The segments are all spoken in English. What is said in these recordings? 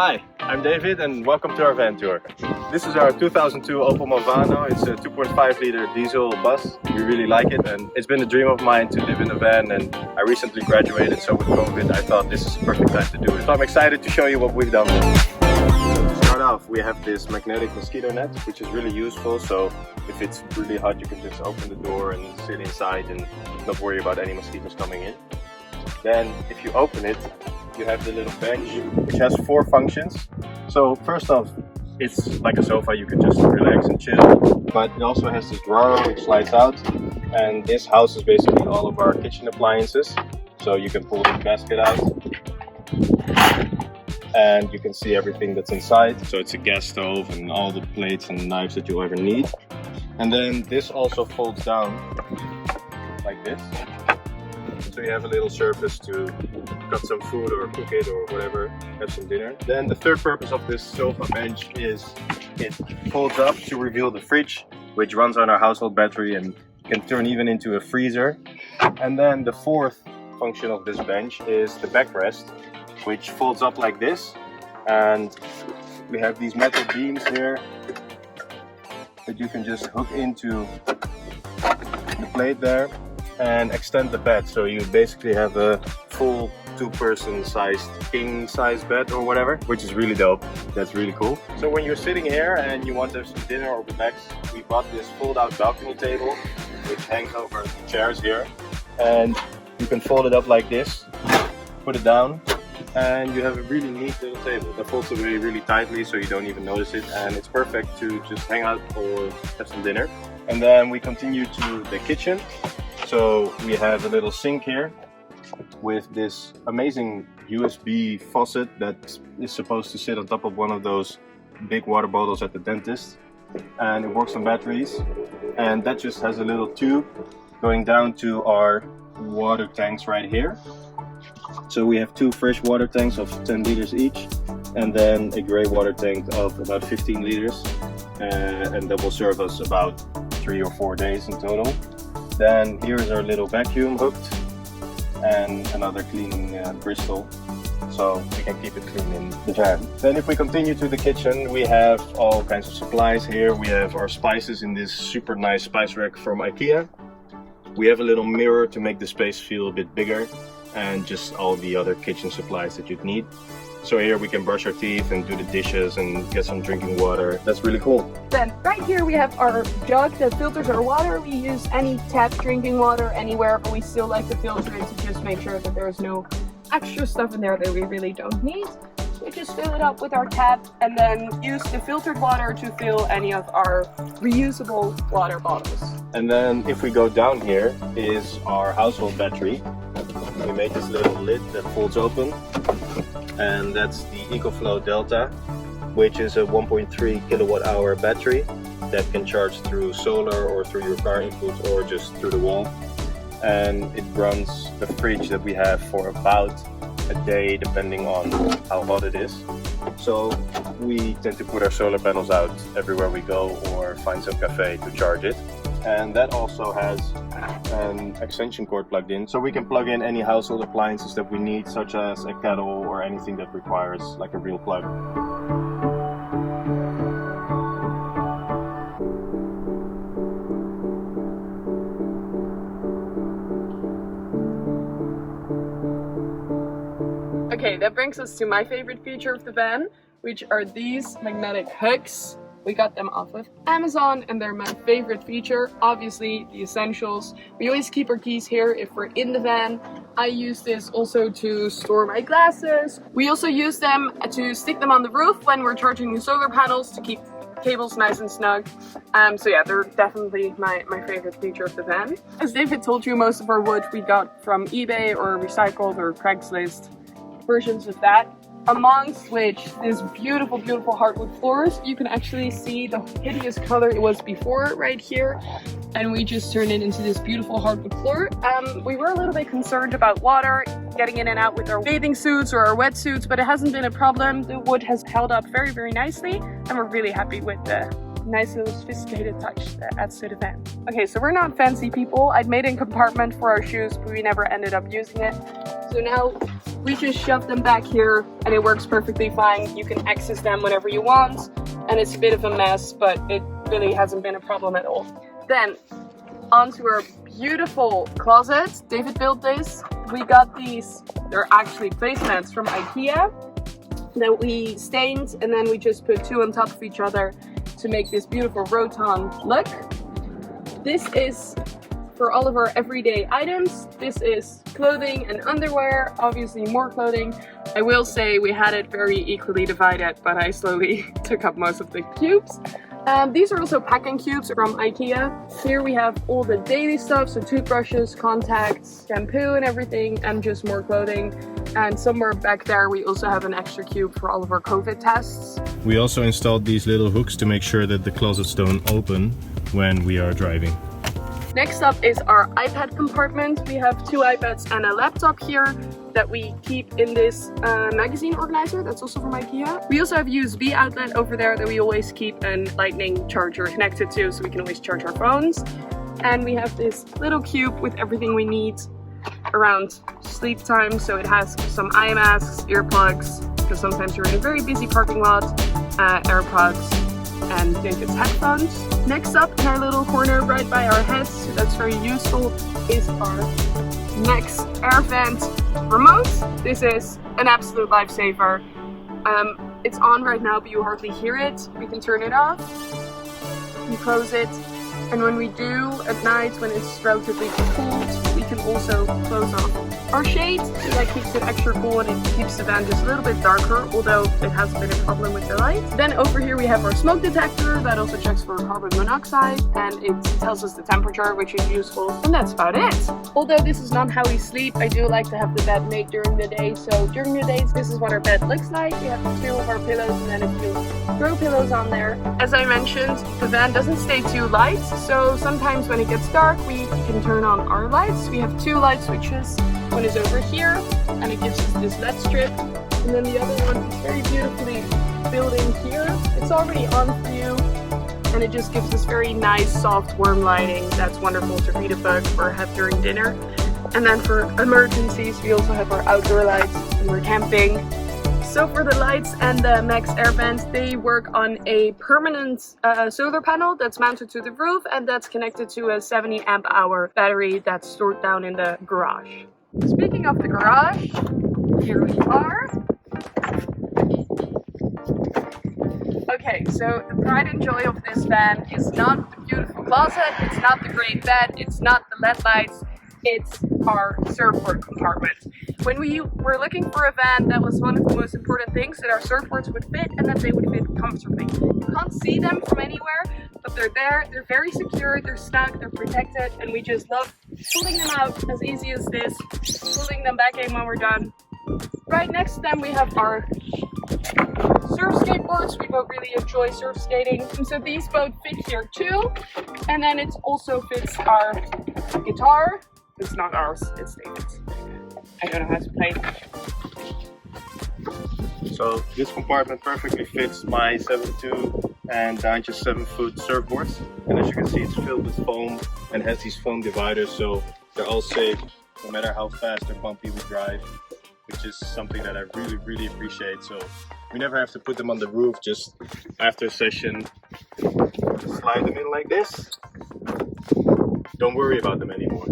Hi, I'm David and welcome to our van tour. This is our 2002 Opel Movano. It's a 2.5 liter diesel bus. We really like it and it's been a dream of mine to live in a van, and I recently graduated, so with COVID I thought this is the perfect time to do it. So I'm excited to show you what we've done. So to start off, we have this magnetic mosquito net, which is really useful. So if it's really hot, you can just open the door and sit inside and not worry about any mosquitoes coming in. Then if you open it, you have the little bench, which has 4 functions. So first off, it's like a sofa, you can just relax and chill, but it also has this drawer which slides out, and this houses basically all of our kitchen appliances. So you can pull this basket out and you can see everything that's inside. So it's a gas stove and all the plates and knives that you'll ever need. And then this also folds down like this. So you have a little surface to cut some food or cook it or whatever, have some dinner. Then the third purpose of this sofa bench is it folds up to reveal the fridge, which runs on our household battery and can turn even into a freezer. And then the fourth function of this bench is the backrest, which folds up like this. And we have these metal beams here that you can just hook into the plate there and extend the bed, so you basically have a full 2-person sized king size bed or whatever, which is really dope. That's really cool. So when you're sitting here and you want to have some dinner or relax, we bought this fold out balcony table which hangs over the chairs here, and you can fold it up like this, put it down, and you have a really neat little table that folds away really tightly so you don't even notice it, and it's perfect to just hang out or have some dinner. And then we continue to the kitchen. So we have a little sink here with this amazing USB faucet that is supposed to sit on top of one of those big water bottles at the dentist, and it works on batteries, and that just has a little tube going down to our water tanks right here. So we have 2 fresh water tanks of 10 liters each, and then a gray water tank of about 15 liters, and that will serve us about 3 or 4 days in total. Then here is our little vacuum hooked and another cleaning Bristol, so we can keep it clean in the van. Then if we continue to the kitchen, we have all kinds of supplies here. We have our spices in this super nice spice rack from IKEA. We have a little mirror to make the space feel a bit bigger, and just all the other kitchen supplies that you'd need. So here we can brush our teeth and do the dishes and get some drinking water. That's really cool. Then right here we have our jug that filters our water. We use any tap drinking water anywhere, but we still like to filter it to just make sure that there's no extra stuff in there that we really don't need. We just fill it up with our tap and then use the filtered water to fill any of our reusable water bottles. And then if we go down here is our household battery. We made this little lid that folds open, and that's the EcoFlow Delta, which is a 1.3 kilowatt hour battery that can charge through solar or through your car input or just through the wall. And it runs the fridge that we have for about a day depending on how hot it is. So we tend to put our solar panels out everywhere we go or find some cafe to charge it. And that also has an extension cord plugged in, so we can plug in any household appliances that we need, such as a kettle or anything that requires like a real plug. Okay, that brings us to my favorite feature of the van, which are these magnetic hooks. We got them off of Amazon and they're my favorite feature. Obviously the essentials. We always keep our keys here if we're in the van. I use this also to store my glasses. We also use them to stick them on the roof when we're charging the solar panels to keep cables nice and snug. So yeah, they're definitely my favorite feature of the van. As David told you, most of our wood we got from eBay or recycled or Craigslist versions of that. Amongst which this beautiful hardwood floors. You can actually see the hideous color it was before right here, and we just turned it into this beautiful hardwood floor. We were a little bit concerned about water getting in and out with our bathing suits or our wetsuits, but it hasn't been a problem. The wood has held up very nicely, and we're really happy with the nice little sophisticated touch that adds to the van. Okay, so we're not fancy people. I'd made a compartment for our shoes, but we never ended up using it. So now We just shove them back here and it works perfectly fine. You can access them whenever you want, and it's a bit of a mess, but it really hasn't been a problem at all. Then onto our beautiful closet. David built this. We got these, they're actually placemats from IKEA that we stained, and then we just put two on top of each other to make this beautiful rotund look. This is for all of our everyday items. This is clothing and underwear, obviously more clothing. I will say we had it very equally divided, but I slowly took up most of the cubes. These are also packing cubes from IKEA. Here we have all the daily stuff, so toothbrushes, contacts, shampoo and everything, and just more clothing. And somewhere back there we also have an extra cube for all of our COVID tests. We also installed these little hooks to make sure that the closets don't open when we are driving. Next up is our iPad compartment. We have two iPads and a laptop here that we keep in this magazine organizer that's also from IKEA. We also have a USB outlet over there that we always keep a lightning charger connected to, so we can always charge our phones. And we have this little cube with everything we need around sleep time. So it has some eye masks, earplugs, because sometimes you're in a very busy parking lot, AirPods, and David's headphones. Next up in our little corner right by our heads, so that's very useful, is our MaxxAir Fan remote. This is an absolute lifesaver. It's on right now, but you hardly hear it. We can turn it off and close it. And when we do at night, when it's relatively cold, we can also close off our shade, so that keeps it extra cool and it keeps the van just a little bit darker, although it hasn't been a problem with the light. Then over here we have our smoke detector that also checks for carbon monoxide, and it tells us the temperature, which is useful, and that's about it. Although this is not how we sleep, I do like to have the bed made during the day, so during the days this is what our bed looks like. We have two of our pillows and then a few throw pillows on there. As I mentioned, the van doesn't stay too light, so sometimes when it gets dark we can turn on our lights. We have two light switches. One is over here and it gives us this LED strip, and then the other one is very beautifully built in here. It's already on for you and it just gives us very nice soft warm lighting that's wonderful to read a book or have during dinner. And then for emergencies we also have our outdoor lights when we're camping. So for the lights and the MaxxAir vents, they work on a permanent solar panel that's mounted to the roof, and that's connected to a 70 amp hour battery that's stored down in the garage. Speaking of the garage, here we are. Okay, so the pride and joy of this van is not the beautiful closet, it's not the great bed, it's not the LED lights, it's our surfboard compartment. When we were looking for a van, that was one of the most important things, that our surfboards would fit and that they would fit comfortably. You can't see them from anywhere, but they're there, they're very secure, they're snug, they're protected, and we just love pulling them out as easy as this, pulling them back in when we're done. Right next to them we have our surf skateboards. We both really enjoy surf skating, and so these both fit here too. And then it also fits our guitar. It's not ours, it's David's. I don't know how to play. So this compartment perfectly fits my 7'2" and 9'7" surfboards, and as you can see it's filled with foam and has these foam dividers, so they're all safe no matter how fast or bumpy we drive, which is something that I really appreciate. So we never have to put them on the roof, just after a session slide them in like this. Don't worry about them anymore.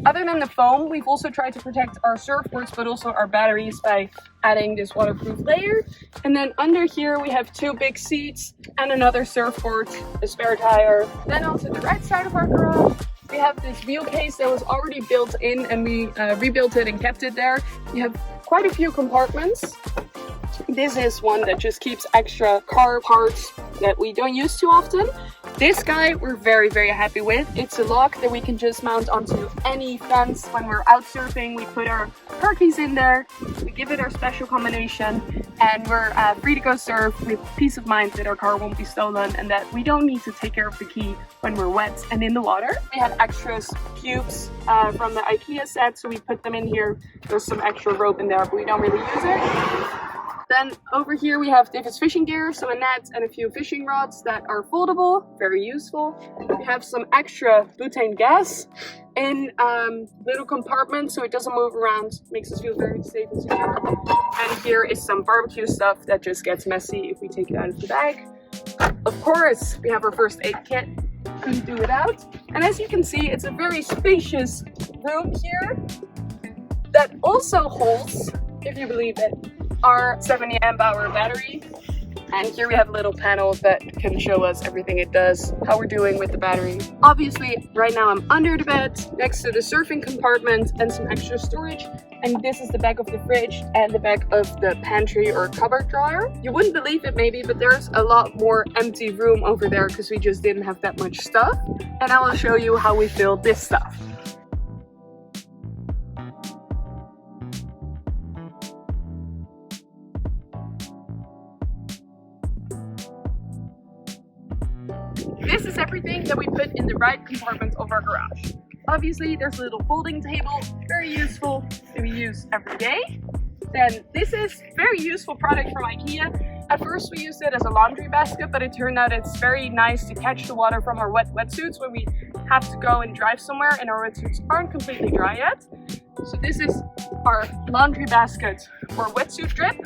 Other than the foam, we've also tried to protect our surfboards but also our batteries by adding this waterproof layer. And then under here we have two big seats and another surfboard, a spare tire. Then onto the right side of our garage, we have this wheel case that was already built in, and we rebuilt it and kept it there. We have quite a few compartments. This is one that just keeps extra car parts that we don't use too often. This guy we're very happy with. It's a lock that we can just mount onto any fence. When we're out surfing, we put our car keys in there, we give it our special combination, and we're free to go surf with peace of mind that our car won't be stolen and that we don't need to take care of the key when we're wet and in the water. We have extras cubes from the IKEA set, so we put them in here. There's some extra rope in there, but we don't really use it. Then over here we have David's fishing gear, some nets and a few fishing rods that are foldable, very useful. We have some extra butane gas in little compartments so it doesn't move around, makes us feel very safe and secure. And here is some barbecue stuff that just gets messy if we take it out of the bag. Of course, we have our first aid kit, couldn't do without. And as you can see, it's a very spacious room here that also holds, if you believe it, our 70 amp hour battery. And here we have a little panel that can show us everything it does, how we're doing with the battery. Obviously, right now I'm under the bed, next to the surfing compartment and some extra storage. And this is the back of the fridge and the back of the pantry or cupboard drawer. You wouldn't believe it maybe, but there's a lot more empty room over there because we just didn't have that much stuff. And I will show you how we filled this stuff. This is everything that we put in the right compartment of our garage. Obviously, there's a little folding table, very useful that we use every day. Then this is very useful product from IKEA. At first we used it as a laundry basket, but it turned out it's very nice to catch the water from our wetsuits when we have to go and drive somewhere and our wetsuits aren't completely dry yet. So this is our laundry basket for wetsuit drip.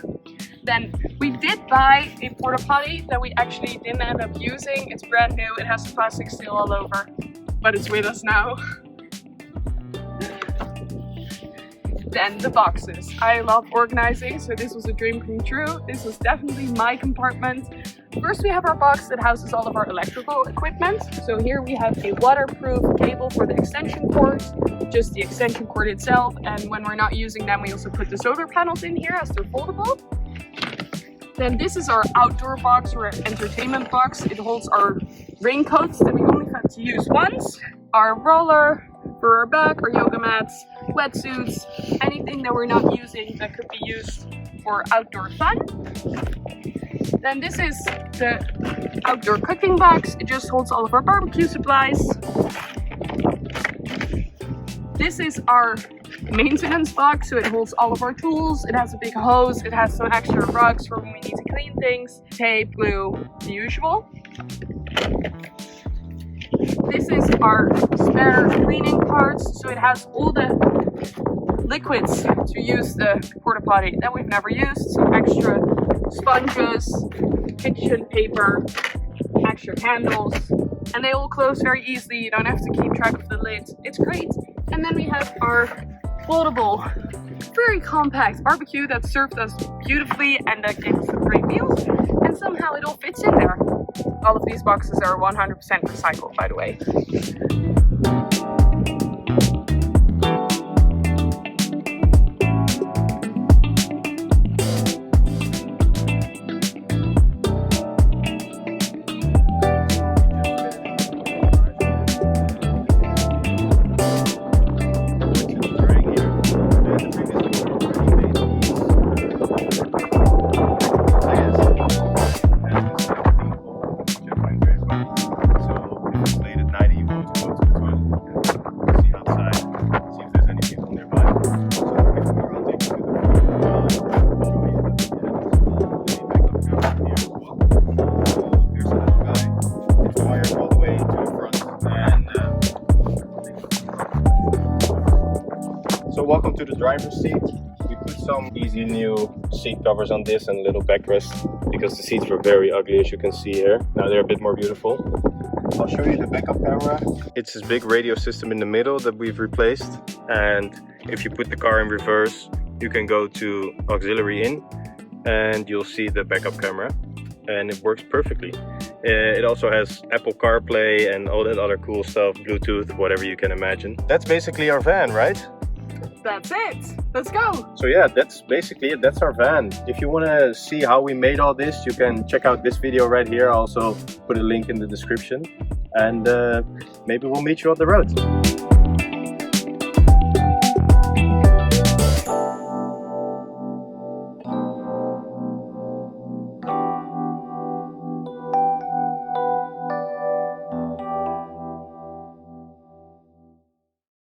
Then we did buy a porta potty that we actually didn't end up using. It's brand new, it has the plastic still all over, but it's with us now. Then the boxes. I love organizing, so this was a dream come true. This was definitely my compartment. First we have our box that houses all of our electrical equipment. So here we have a waterproof cable for the extension cords, just the extension cord itself, and when we're not using them we also put the solar panels in here as they're foldable. Then this is our outdoor box or entertainment box. It holds our raincoats that we only had to use once, our roller for our back, our yoga mats, wetsuits, anything that we're not using that could be used for outdoor fun. Then this is the outdoor cooking box. It just holds all of our barbecue supplies. This is our maintenance box, so it holds all of our tools. It has a big hose, it has some extra rugs for when we need to clean things, tape, glue, the usual. This is our spare cleaning parts, so it has all the liquids to use the porta potty that we've never used, some extra sponges, kitchen paper, extra candles, and they all close very easily. You don't have to keep track of the lid. It's great. And then we have our foldable, very compact barbecue that served us beautifully and that gave us some great meals, and somehow it all fits in there. All of these boxes are 100% recycled, by the way. So welcome to the driver's seat. We put some easy new seat covers on this and a little backrest because the seats were very ugly, as you can see here. Now they're a bit more beautiful. I'll show you the backup camera. It's this big radio system in the middle that we've replaced, and if you put the car in reverse you can go to auxiliary in and you'll see the backup camera, and it works perfectly. It also has Apple CarPlay and all that other cool stuff, Bluetooth, whatever you can imagine. That's basically our van, right? That's it. Let's go. So yeah, that's basically it. That's our van. If you want to see how we made all this, you can check out this video right here. I'll also put a link in the description, and maybe we'll meet you on the road.